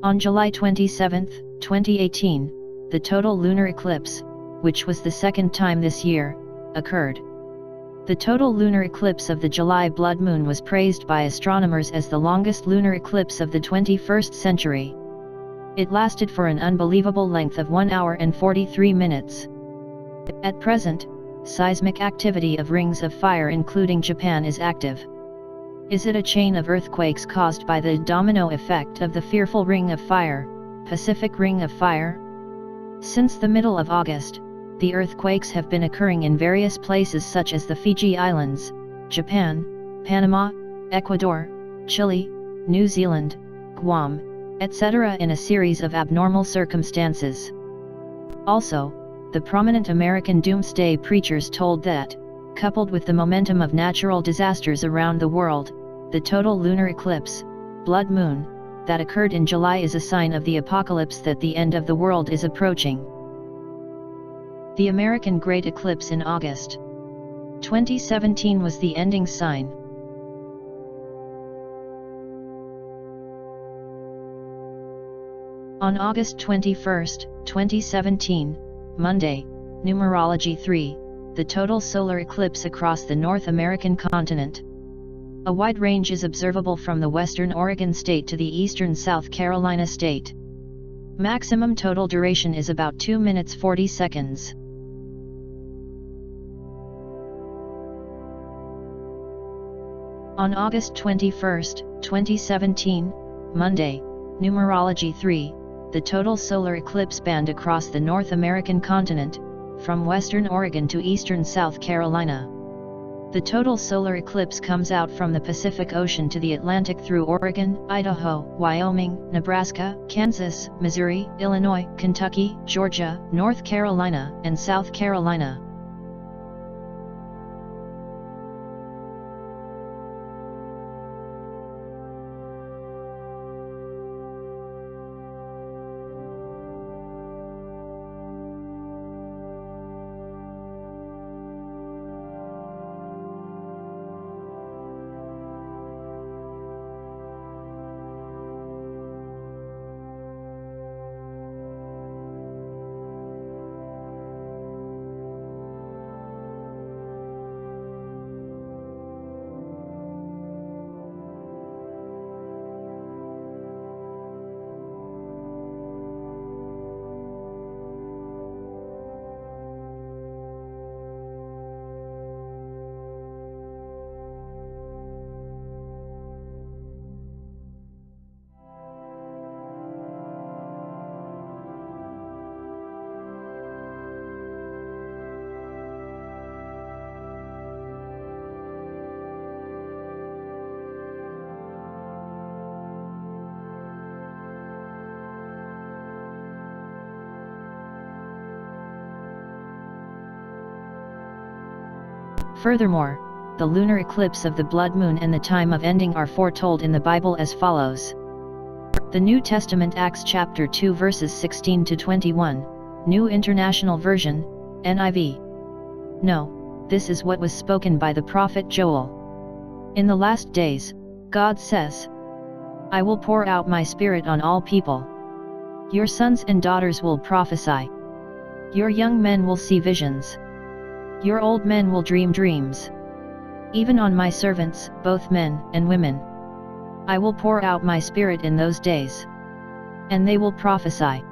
On July 27, 2018, the total lunar eclipse, which was the second time this year, occurred. The total lunar eclipse of the July blood moon was praised by astronomers as the longest lunar eclipse of the 21st century. It lasted for an unbelievable length of 1 hour and 43 minutes. At present, seismic activity of rings of fire including Japan is active. Is it a chain of earthquakes caused by the domino effect of the fearful Ring of Fire, Pacific Ring of Fire? Since the middle of August, the earthquakes have been occurring in various places such as the Fiji Islands, Japan, Panama, Ecuador, Chile, New Zealand, Guam, etc. in a series of abnormal circumstances. Also, the prominent American doomsday preachers told that, coupled with the momentum of natural disasters around the world, the total lunar eclipse, blood moon, that occurred in July is a sign of the apocalypse, that the end of the world is approaching. The American Great Eclipse in August 2017 was the ending sign. On August 21, 2017, Monday, numerology 3, the total solar eclipse across the North American continent. A wide range is observable from the western Oregon state to the eastern South Carolina state. Maximum total duration is about 2 minutes 40 seconds. On August 21, 2017, Monday, numerology 3, the total solar eclipse band across the North American continent, from western Oregon to eastern South Carolina. The total solar eclipse comes out from the Pacific Ocean to the Atlantic through Oregon, Idaho, Wyoming, Nebraska, Kansas, Missouri, Illinois, Kentucky, Georgia, North Carolina, and South Carolina. Furthermore, the lunar eclipse of the blood moon and the time of ending are foretold in the Bible as follows. The New Testament, Acts chapter 2 verses 16 to 21, New International Version, NIV. No, this is what was spoken by the prophet Joel. In the last days, God says, I will pour out my spirit on all people. Your sons and daughters will prophesy. Your young men will see visions. Your old men will dream dreams. Even on my servants, both men and women, I will pour out my spirit in those days. And they will prophesy.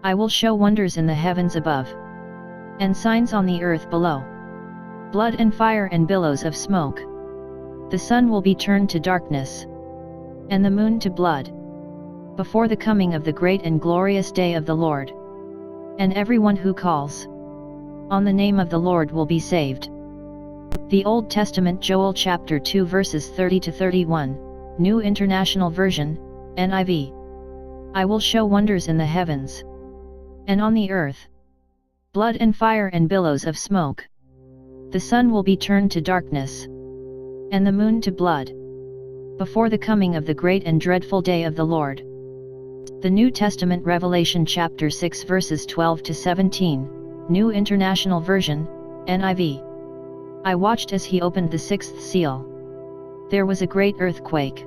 I will show wonders in the heavens above, and signs on the earth below. Blood and fire and billows of smoke. The sun will be turned to darkness, and the moon to blood, before the coming of the great and glorious day of the Lord. And everyone who calls on the name of the Lord will be saved. The Old Testament, Joel chapter 2 verses 30 to 31, New International Version, NIV. I will show wonders in the heavens and on the earth, blood and fire and billows of smoke. The sun will be turned to darkness, and the moon to blood, before the coming of the great and dreadful day of the Lord. The New Testament, Revelation chapter 6 verses 12 to 17, New International Version, NIV. I watched as he opened the sixth seal. There was a great earthquake.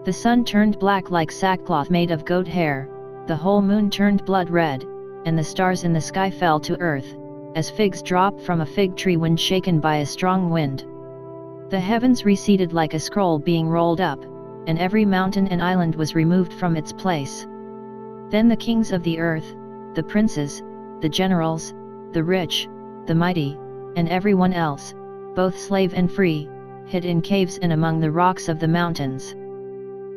The sun turned black like sackcloth made of goat hair, the whole moon turned blood red, and the stars in the sky fell to earth, as figs drop from a fig tree when shaken by a strong wind. The heavens receded like a scroll being rolled up, and every mountain and island was removed from its place. Then the kings of the earth, the princes, the generals, the rich, the mighty, and everyone else, both slave and free, hid in caves and among the rocks of the mountains.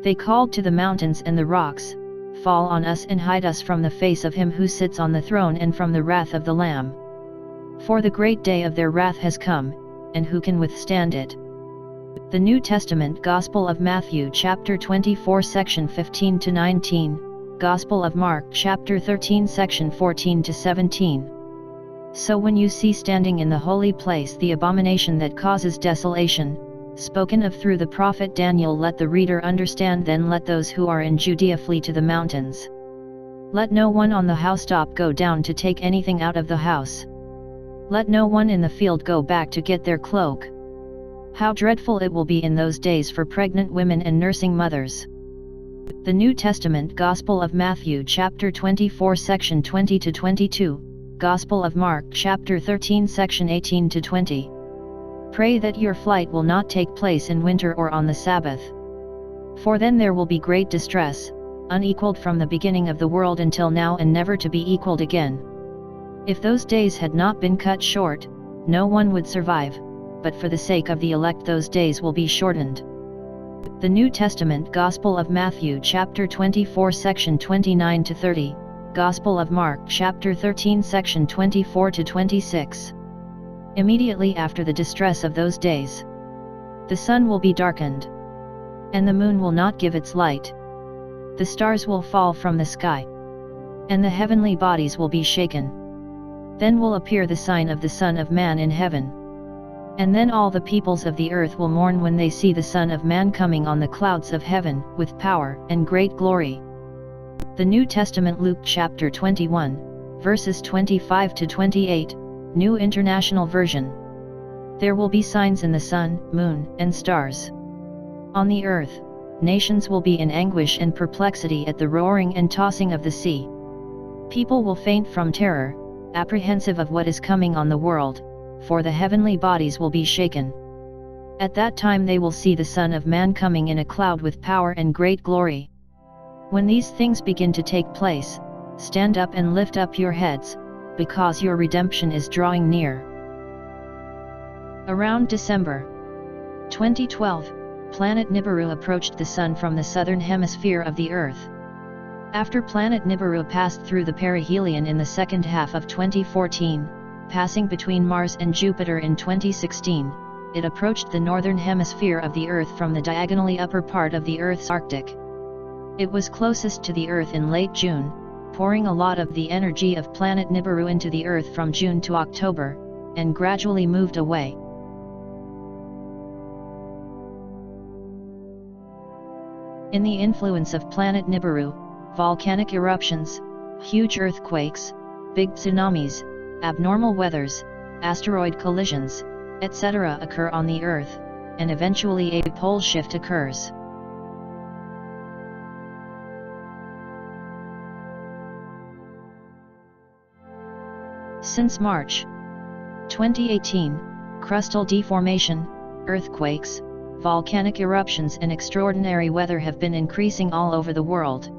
They called to the mountains and the rocks, "Fall on us and hide us from the face of him who sits on the throne and from the wrath of the Lamb. For the great day of their wrath has come, and who can withstand it?" The New Testament Gospel of Matthew chapter 24 section 15 to 19, Gospel of Mark chapter 13 section 14 to 17. So when you see standing in the holy place the abomination that causes desolation, spoken of through the prophet Daniel, let the reader understand. Then let those who are in Judea flee to the mountains. Let no one on the housetop go down to take anything out of the house. Let no one in the field go back to get their cloak. How dreadful it will be in those days for pregnant women and nursing mothers. The New Testament Gospel of Matthew chapter 24 section 20 to 22, Gospel of Mark chapter 13 section 18 to 20. Pray that your flight will not take place in winter or on the Sabbath. For then there will be great distress, unequaled from the beginning of the world until now and never to be equaled again. If those days had not been cut short, no one would survive, but for the sake of the elect those days will be shortened. The New Testament Gospel of Matthew chapter 24 section 29 to 30, Gospel of Mark chapter 13 section 24 to 26. Immediately after the distress of those days, the sun will be darkened, and the moon will not give its light. The stars will fall from the sky, and the heavenly bodies will be shaken. Then will appear the sign of the Son of Man in heaven. And then all the peoples of the earth will mourn when they see the Son of Man coming on the clouds of heaven with power and great glory. The New Testament Luke chapter 21, verses 25 to 28, New International Version. There will be signs in the sun, moon, and stars. On the earth, nations will be in anguish and perplexity at the roaring and tossing of the sea. People will faint from terror, apprehensive of what is coming on the world, for the heavenly bodies will be shaken. At that time they will see the Son of Man coming in a cloud with power and great glory. When these things begin to take place, stand up and lift up your heads, because your redemption is drawing near. Around December 2012, planet Nibiru approached the Sun from the southern hemisphere of the Earth. After planet Nibiru passed through the perihelion in the second half of 2014, passing between Mars and Jupiter in 2016, it approached the northern hemisphere of the Earth from the diagonally upper part of the Earth's Arctic. It was closest to the Earth in late June, pouring a lot of the energy of planet Nibiru into the Earth from June to October, and gradually moved away. In the influence of planet Nibiru, volcanic eruptions, huge earthquakes, big tsunamis, abnormal weathers, asteroid collisions, etc. occur on the Earth, and eventually a pole shift occurs. Since March 2018, crustal deformation, earthquakes, volcanic eruptions and extraordinary weather have been increasing all over the world.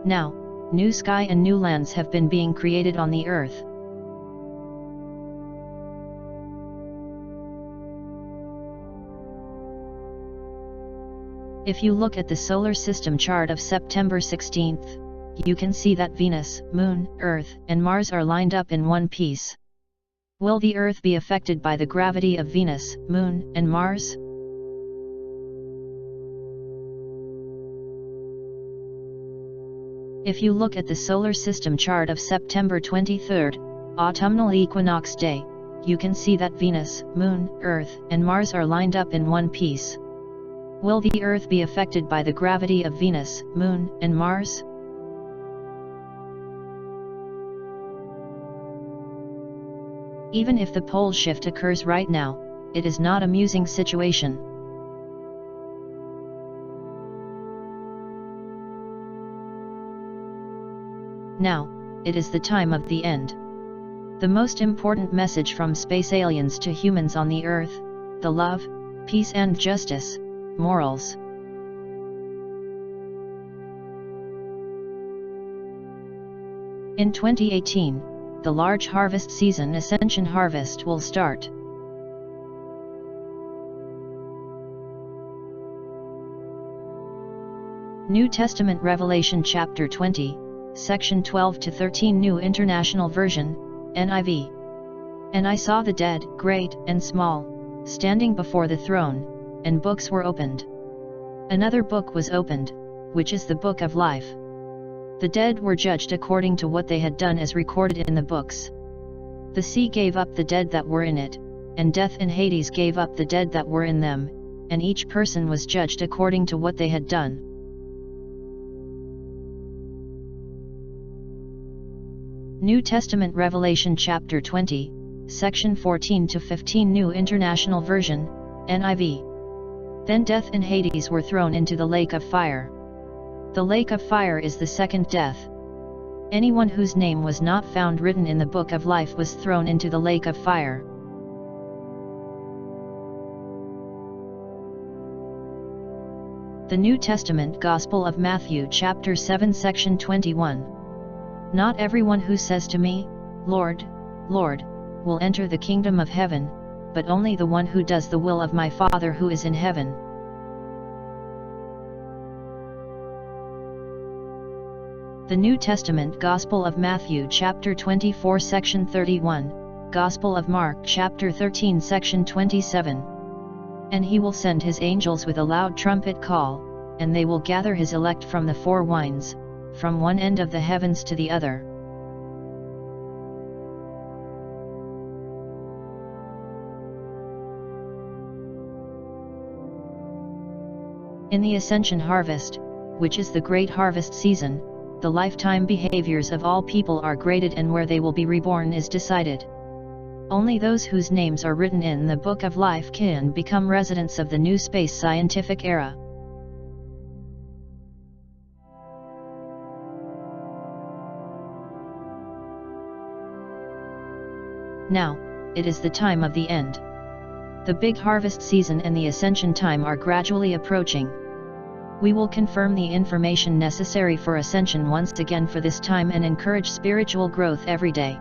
Now, new sky and new lands have been being created on the Earth. If you look at the solar system chart of September 16th, you can see that Venus, Moon, Earth, and Mars are lined up in one piece. Will the Earth be affected by the gravity of Venus, Moon, and Mars? If you look at the solar system chart of September 23rd, autumnal equinox day, you can see that Venus, Moon, Earth, and Mars are lined up in one piece. Will the Earth be affected by the gravity of Venus, Moon, and Mars? Even if the pole shift occurs right now, it is not an amusing situation. Now, it is the time of the end. The most important message from space aliens to humans on the Earth: the love, peace and justice, morals. In 2018, the large harvest season Ascension Harvest will start. New Testament Revelation chapter 20, section 12 to 13 New International Version, NIV. And I saw the dead, great and small, standing before the throne, and books were opened. Another book was opened, which is the book of life. The dead were judged according to what they had done as recorded in the books. The sea gave up the dead that were in it, and death and Hades gave up the dead that were in them, and each person was judged according to what they had done. New Testament Revelation chapter 20, section 14 to 15 New International Version, NIV. Then death and Hades were thrown into the lake of fire. The lake of fire is the second death. Anyone whose name was not found written in the book of life was thrown into the lake of fire. The New Testament Gospel of Matthew chapter 7 section 21. Not everyone who says to me, Lord, Lord, will enter the kingdom of heaven, but only the one who does the will of my Father who is in heaven. The New Testament Gospel of Matthew chapter 24 section 31, Gospel of Mark chapter 13 section 27. And he will send his angels with a loud trumpet call, and they will gather his elect from the four winds, from one end of the heavens to the other. In the Ascension Harvest, which is the great harvest season, the lifetime behaviors of all people are graded, and where they will be reborn is decided. Only those whose names are written in the Book of Life can become residents of the new space scientific era. Now, it is the time of the end. The big harvest season and the ascension time are gradually approaching. We will confirm the information necessary for ascension once again for this time and encourage spiritual growth every day.